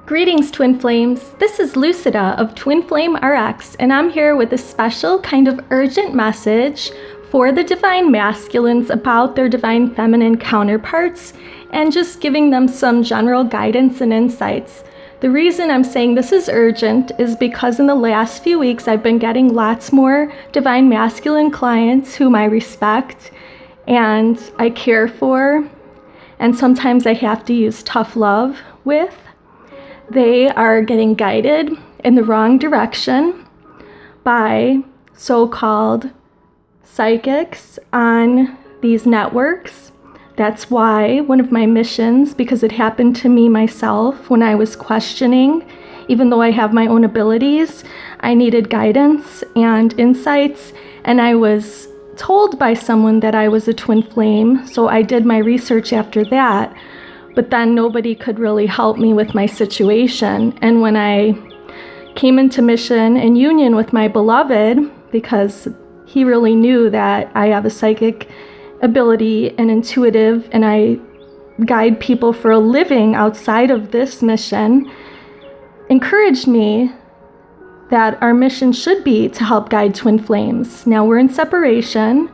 Greetings, Twin Flames. This is Lucida of Twin Flame RX, and I'm here with a special kind of urgent message for the Divine Masculines about their Divine Feminine counterparts and just giving them some general guidance and insights. The reason I'm saying this is urgent is because in the last few weeks I've been getting lots more Divine Masculine clients whom I respect and I care for, and sometimes I have to use tough love with. They are getting guided in the wrong direction by so-called psychics on these networks. That's why one of my missions, because it happened to me myself when I was questioning, even though I have my own abilities, I needed guidance and insights, and I was told by someone that I was a twin flame, so I did my research after that. But then nobody could really help me with my situation. And when I came into mission and union with my beloved, because he really knew that I have a psychic ability and intuitive, and I guide people for a living outside of this mission, encouraged me that our mission should be to help guide twin flames. Now we're in separation,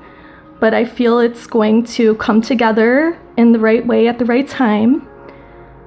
but I feel it's going to come together in the right way at the right time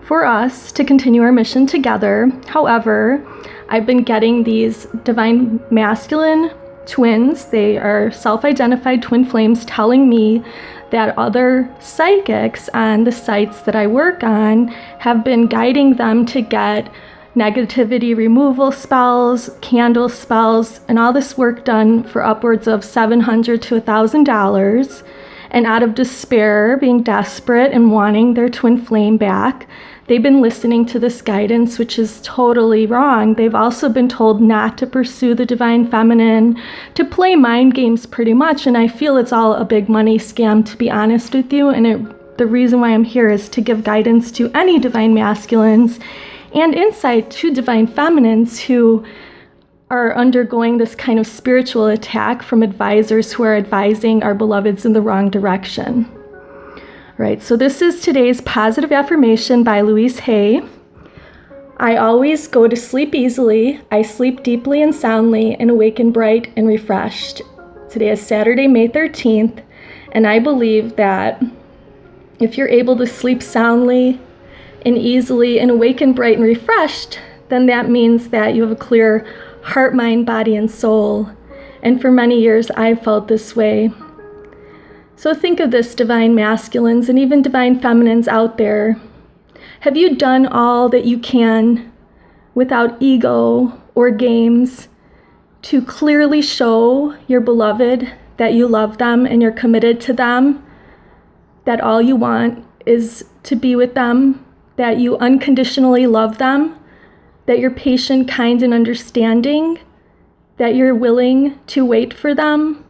for us to continue our mission together. However, I've been getting these Divine Masculine twins. They are self-identified twin flames telling me that other psychics on the sites that I work on have been guiding them to get negativity removal spells, candle spells, and all this work done for upwards of $700 to $1,000. And out of despair, being desperate and wanting their twin flame back, they've been listening to this guidance, which is totally wrong. They've also been told not to pursue the Divine Feminine, to play mind games pretty much, and I feel it's all a big money scam, to be honest with you. And the reason why I'm here is to give guidance to any Divine Masculines and insight to Divine Feminines who are undergoing this kind of spiritual attack from advisors who are advising our beloveds in the wrong direction. Right, so this is today's positive affirmation by Louise Hay. I always go to sleep easily. I sleep deeply and soundly and awaken bright and refreshed. Today is Saturday, May 13th, and I believe that if you're able to sleep soundly and easily and awaken bright and refreshed, then that means that you have a clear heart, mind, body, and soul. And for many years, I've felt this way. So think of this, Divine Masculines and even Divine Feminines out there. Have you done all that you can without ego or games to clearly show your beloved that you love them and you're committed to them, that all you want is to be with them, that you unconditionally love them, that you're patient, kind, and understanding, that you're willing to wait for them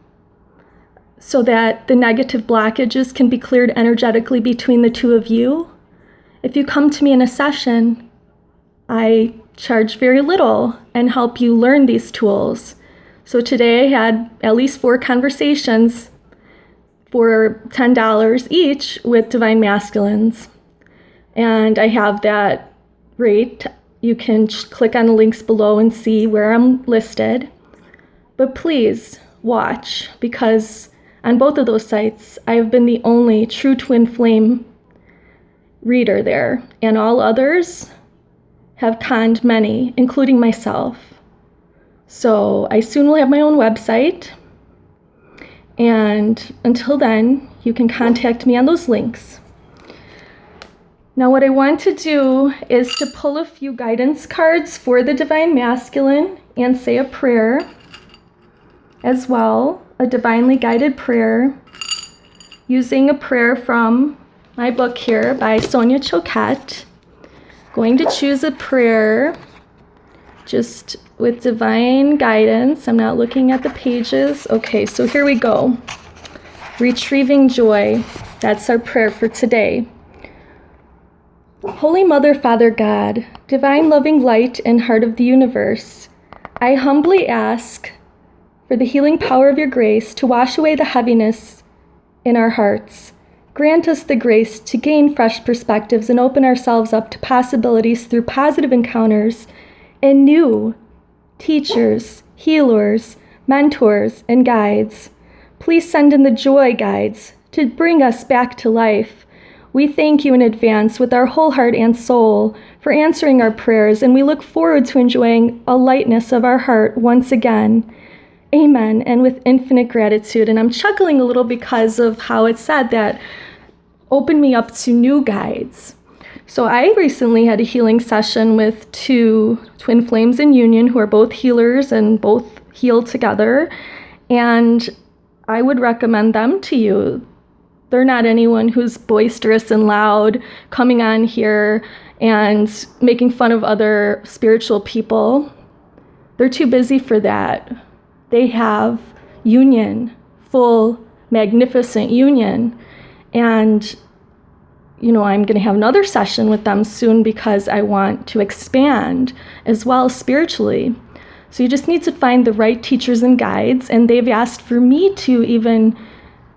so that the negative blockages can be cleared energetically between the two of you? If you come to me in a session, I charge very little and help you learn these tools. So today I had at least 4 conversations for $10 each with Divine Masculines. And I have that rate. You can click on the links below and see where I'm listed. But please watch, because on both of those sites, I have been the only true twin flame reader there, and all others have conned many, including myself. So I soon will have my own website, and until then, you can contact me on those links. Now what I want to do is to pull a few guidance cards for the Divine Masculine and say a prayer as well, a divinely guided prayer, using a prayer from my book here by Sonia Choquette. Going to choose a prayer just with divine guidance. I'm not looking at the pages. Okay, so here we go. Retrieving joy. That's our prayer for today. Holy Mother, Father God, divine loving light and heart of the universe, I humbly ask for the healing power of your grace to wash away the heaviness in our hearts Grant us the grace to gain fresh perspectives and open ourselves up to possibilities through positive encounters and new teachers, healers, mentors, and guides. Please send in the joy guides to bring us back to life. We thank you in advance with our whole heart and soul for answering our prayers, and we look forward to enjoying a lightness of our heart once again. Amen, and with infinite gratitude. And I'm chuckling a little because of how it said that open me up to new guides. So I recently had a healing session with two twin flames in union who are both healers and both heal together. And I would recommend them to you. They're not anyone who's boisterous and loud, coming on here and making fun of other spiritual people. They're too busy for that. They have union, full, magnificent union. And, I'm going to have another session with them soon because I want to expand as well spiritually. So you just need to find the right teachers and guides. And they've asked for me to even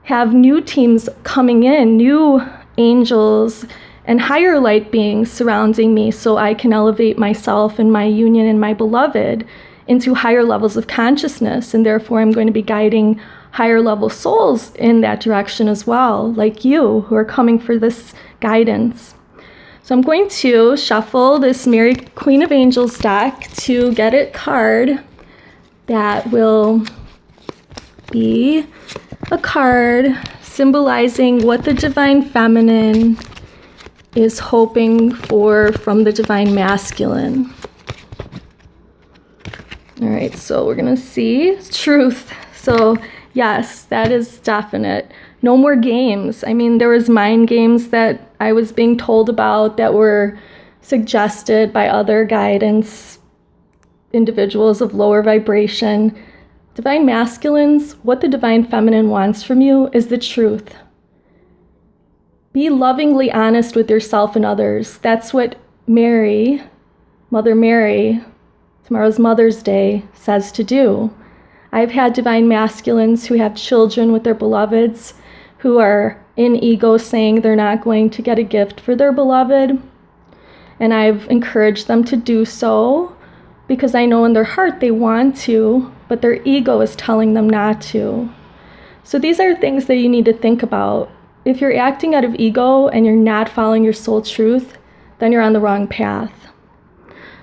have new teams coming in, new angels and higher light beings surrounding me so I can elevate myself and my union and my beloved into higher levels of consciousness, and therefore I'm going to be guiding higher level souls in that direction as well, like you who are coming for this guidance. So I'm going to shuffle this Mary Queen of Angels deck to get a card that will be a card symbolizing what the Divine Feminine is hoping for from the Divine Masculine. All right, so we're going to see truth. So yes, that is definite. No more games. I mean, there was mind games that I was being told about that were suggested by other guidance individuals of lower vibration. Divine Masculines, what the Divine Feminine wants from you is the truth. Be lovingly honest with yourself and others. That's what Mary, Mother Mary, tomorrow's Mother's Day, says to do. I've had Divine Masculines who have children with their beloveds who are in ego saying they're not going to get a gift for their beloved. And I've encouraged them to do so because I know in their heart they want to, but their ego is telling them not to. So these are things that you need to think about. If you're acting out of ego and you're not following your soul truth, then you're on the wrong path.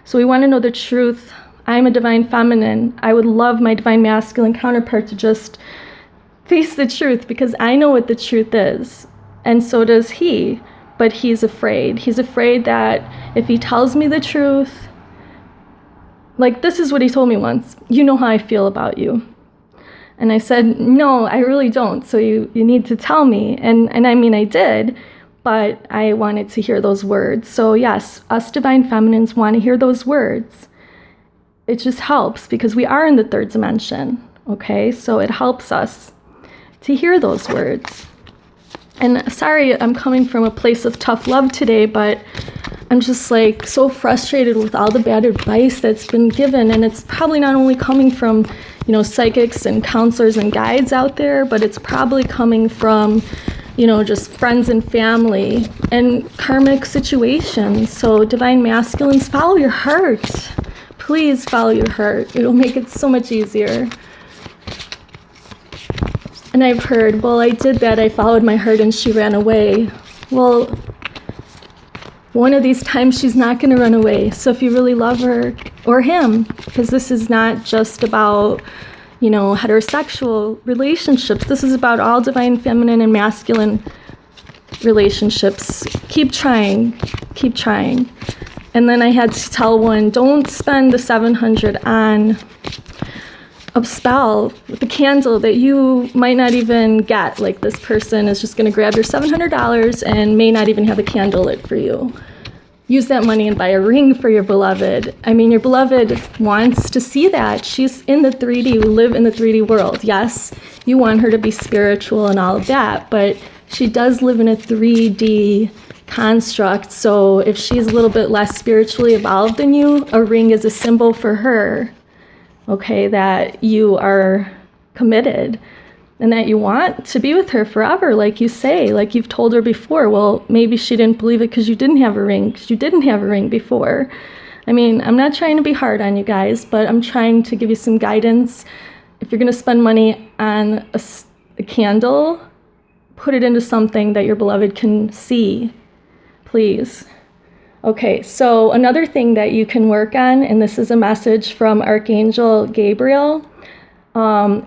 So we want to know the truth. I'm a Divine Feminine. I would love my Divine Masculine counterpart to just face the truth because I know what the truth is. And so does he. But he's afraid. He's afraid that if he tells me the truth, like this is what he told me once, you know how I feel about you. And I said, no, I really don't. So you need to tell me. And I mean, I did. But I wanted to hear those words. So yes, us Divine Feminines want to hear those words. It just helps because we are in the third dimension, okay? So it helps us to hear those words. And sorry, I'm coming from a place of tough love today, but I'm just like so frustrated with all the bad advice that's been given. And it's probably not only coming from, psychics and counselors and guides out there, but it's probably coming from just friends and family and karmic situations. So Divine Masculines, follow your heart. Please follow your heart. It'll make it so much easier. And I've heard, well, I did that. I followed my heart and she ran away. Well, one of these times she's not going to run away. So if you really love her or him, because this is not just about heterosexual relationships. This is about all Divine Feminine and Masculine relationships. Keep trying. Keep trying. And then I had to tell one, don't spend the $700 on a spell with a candle that you might not even get. Like this person is just going to grab your $700 and may not even have a candle lit for you. Use that money and buy a ring for your beloved. I mean, your beloved wants to see that. She's in the 3D. We live in the 3D world. Yes, you want her to be spiritual and all of that, but she does live in a 3D construct. So if she's a little bit less spiritually evolved than you, a ring is a symbol for her, okay, that you are committed. and that you want to be with her forever, like you say, like you've told her before. Well, maybe she didn't believe it because you didn't have a ring, because you didn't have a ring before. I mean, I'm not trying to be hard on you guys, but I'm trying to give you some guidance. If you're going to spend money on a candle, put it into something that your beloved can see, please. Okay, so another thing that you can work on, and this is a message from Archangel Gabriel,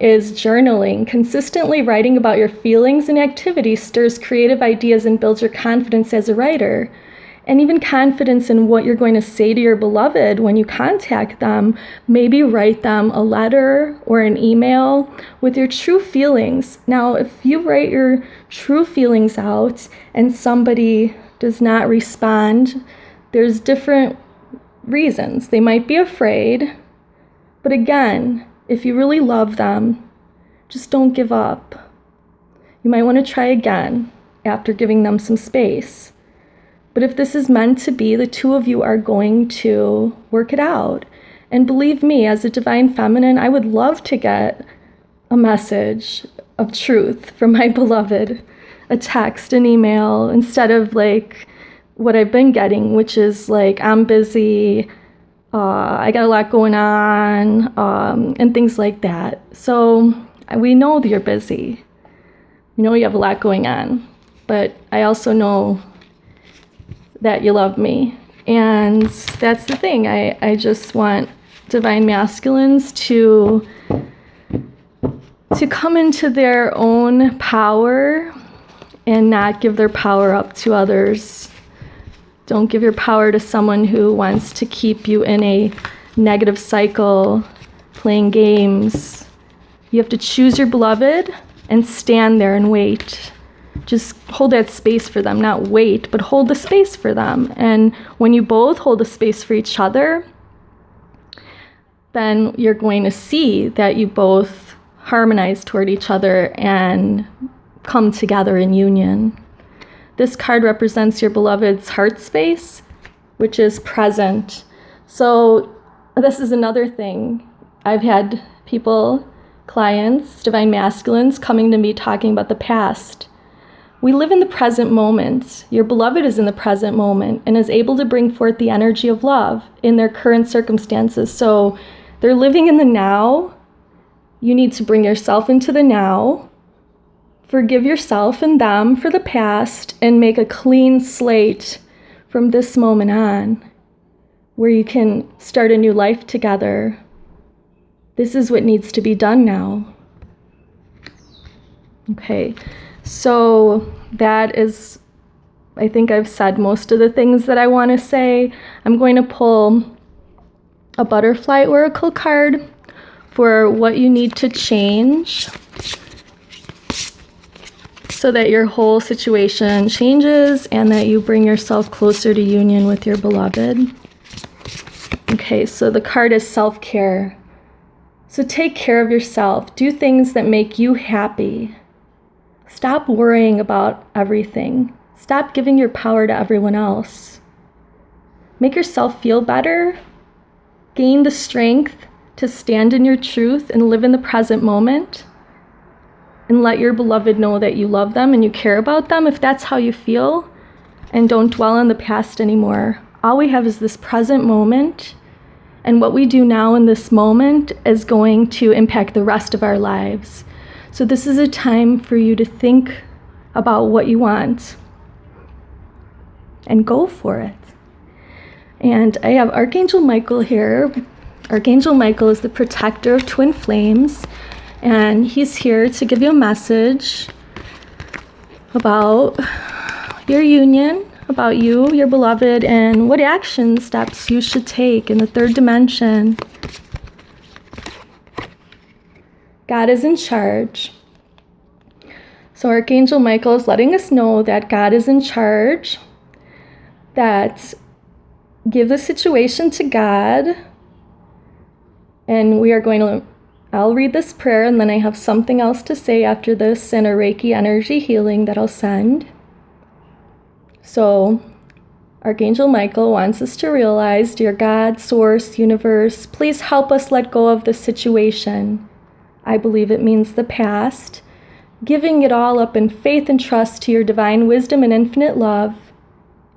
is journaling. Consistently writing about your feelings and activities stirs creative ideas and builds your confidence as a writer. And even confidence in what you're going to say to your beloved when you contact them. Maybe write them a letter or an email with your true feelings. Now, if you write your true feelings out and somebody does not respond, there's different reasons. They might be afraid, but again, if you really love them, just don't give up. You might want to try again after giving them some space. But if this is meant to be, the two of you are going to work it out. And believe me, as a divine feminine, I would love to get a message of truth from my beloved, a text, an email, instead of like what I've been getting, which is like, I'm busy, I got a lot going on, and things like that. So we know that you're busy. We know you have a lot going on. But I also know that you love me. And that's the thing. I just want divine masculines to come into their own power and not give their power up to others. Don't give your power to someone who wants to keep you in a negative cycle, playing games. You have to choose your beloved and stand there and wait. Just hold that space for them, not wait, but hold the space for them. And when you both hold the space for each other, then you're going to see that you both harmonize toward each other and come together in union. This card represents your beloved's heart space, which is present. So this is another thing. I've had people, clients, divine masculines, coming to me talking about the past. We live in the present moment. Your beloved is in the present moment and is able to bring forth the energy of love in their current circumstances. So they're living in the now. You need to bring yourself into the now. Forgive yourself and them for the past and make a clean slate from this moment on, where you can start a new life together. This is what needs to be done now. Okay. So that is, I think I've said most of the things that I want to say. I'm going to pull a butterfly oracle card for what you need to change so that your whole situation changes and that you bring yourself closer to union with your beloved. Okay, so the card is self-care. So take care of yourself. Do things that make you happy. Stop worrying about everything. Stop giving your power to everyone else. Make yourself feel better. Gain the strength to stand in your truth and live in the present moment. And let your beloved know that you love them and you care about them if that's how you feel. And don't dwell on the past anymore. All we have is this present moment. And what we do now in this moment is going to impact the rest of our lives. So this is a time for you to think about what you want and go for it. And I have Archangel Michael here. Archangel Michael is the protector of twin flames, and he's here to give you a message about your union, about you, your beloved, and what action steps you should take in the third dimension. God is in charge. So Archangel Michael is letting us know that God is in charge, that give the situation to God, and we are going to, I'll read this prayer and then I have something else to say after this and a Reiki energy healing that I'll send. So Archangel Michael wants us to realize, dear God, source, universe, please help us let go of this situation. I believe it means the past. giving it all up in faith and trust to your divine wisdom and infinite love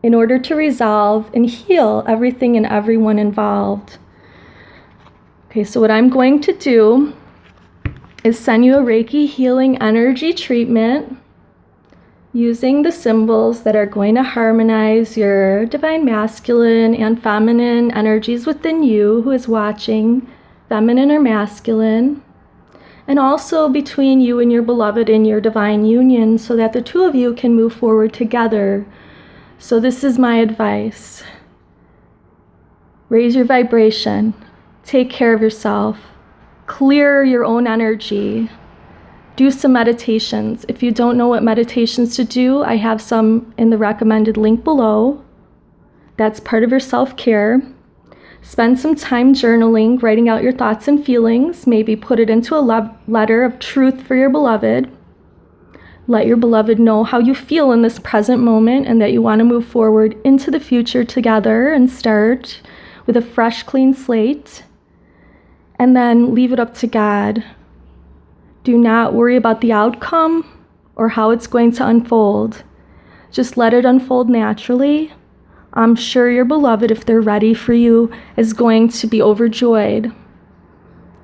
in order to resolve and heal everything and everyone involved. Okay, so what I'm going to do is send you a Reiki healing energy treatment using the symbols that are going to harmonize your divine masculine and feminine energies within you who is watching, feminine or masculine, and also between you and your beloved in your divine union so that the two of you can move forward together. So this is my advice. Raise your vibration. Take care of yourself. Clear your own energy. Do some meditations. If you don't know what meditations to do, I have some in the recommended link below. That's part of your self-care. Spend some time journaling, writing out your thoughts and feelings. Maybe put it into a letter of truth for your beloved. Let your beloved know how you feel in this present moment and that you want to move forward into the future together and start with a fresh, clean slate. And then leave it up to God. Do not worry about the outcome or how it's going to unfold. Just let it unfold naturally. I'm sure your beloved, if they're ready for you, is going to be overjoyed.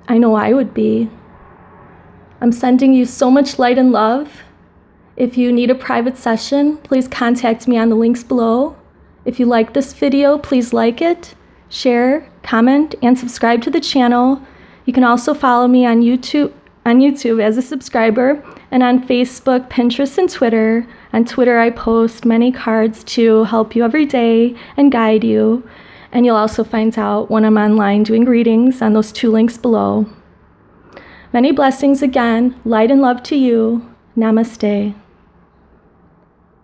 I know I would be. I'm sending you so much light and love. If you need a private session, please contact me on the links below. If you like this video, please like it, share, comment, and subscribe to the channel. You can also follow me on YouTube as a subscriber, and on Facebook, Pinterest, and Twitter. On Twitter, I post many cards to help you every day and guide you. And you'll also find out when I'm online doing readings on those 2 links below. Many blessings again. Light and love to you. Namaste.